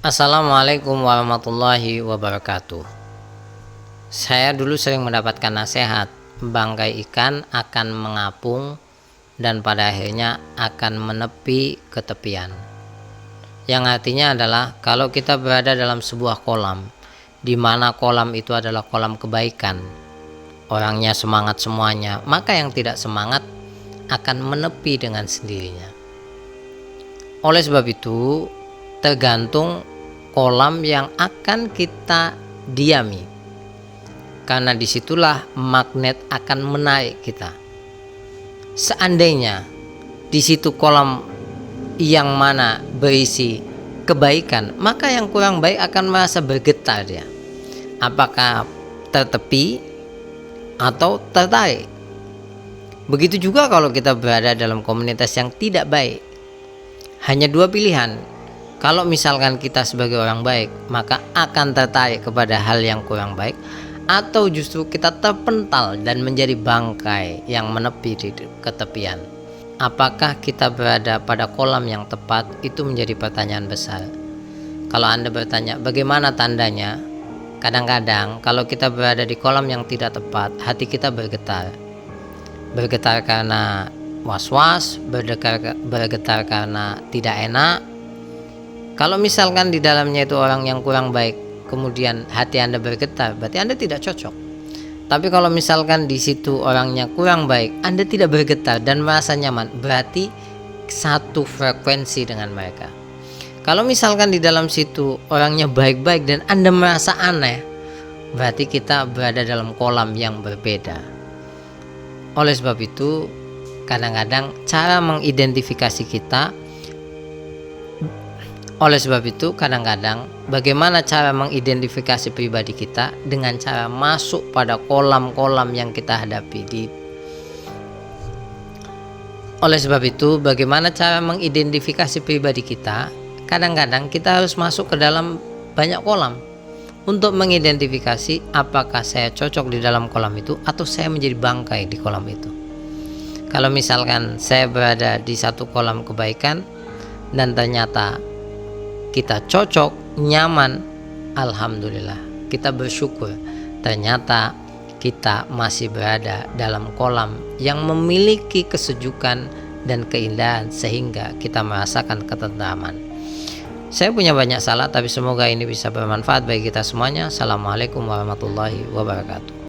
Assalamualaikum warahmatullahi wabarakatuh. Saya dulu sering mendapatkan nasihat, bangkai ikan akan mengapung dan pada akhirnya akan menepi ke tepian. Yang artinya adalah kalau kita berada dalam sebuah kolam, di mana kolam itu adalah kolam kebaikan, orangnya semangat semuanya, maka yang tidak semangat akan menepi dengan sendirinya. Oleh sebab itu, tergantung kolam yang akan kita diami, karena disitulah magnet akan menarik kita. Seandainya di situ kolam yang mana berisi kebaikan, maka yang kurang baik akan merasa bergetar dia, apakah tertepi atau tertarik. Begitu juga kalau kita berada dalam komunitas yang tidak baik. Hanya dua pilihan. Kalau misalkan kita sebagai orang baik, maka akan tertarik kepada hal yang kurang baik, atau justru kita terpental dan menjadi bangkai yang menepi di ketepian. Apakah kita berada pada kolam yang tepat? Itu menjadi pertanyaan besar. Kalau Anda bertanya bagaimana tandanya, kadang-kadang kalau kita berada di kolam yang tidak tepat, hati kita bergetar. Bergetar karena was-was, bergetar karena tidak enak. Kalau misalkan di dalamnya itu orang yang kurang baik, kemudian hati Anda bergetar, berarti Anda tidak cocok. Tapi kalau misalkan di situ orangnya kurang baik, Anda tidak bergetar dan merasa nyaman, berarti satu frekuensi dengan mereka. Kalau misalkan di dalam situ orangnya baik-baik dan Anda merasa aneh, berarti kita berada dalam kolam yang berbeda. Oleh sebab itu, kadang-kadang cara mengidentifikasi kita, bagaimana cara mengidentifikasi pribadi kita dengan cara masuk pada kolam-kolam yang kita hadapi. Oleh sebab itu, bagaimana cara mengidentifikasi pribadi kita? Kadang-kadang kita harus masuk ke dalam banyak kolam untuk mengidentifikasi apakah saya cocok di dalam kolam itu atau saya menjadi bangkai di kolam itu. Kalau misalkan saya berada di satu kolam kebaikan dan ternyata kita cocok, nyaman, alhamdulillah, kita bersyukur. Ternyata kita masih berada dalam kolam yang memiliki kesejukan dan keindahan sehingga kita merasakan ketentraman. Saya punya banyak salah, tapi semoga ini bisa bermanfaat bagi kita semuanya. Assalamualaikum warahmatullahi wabarakatuh.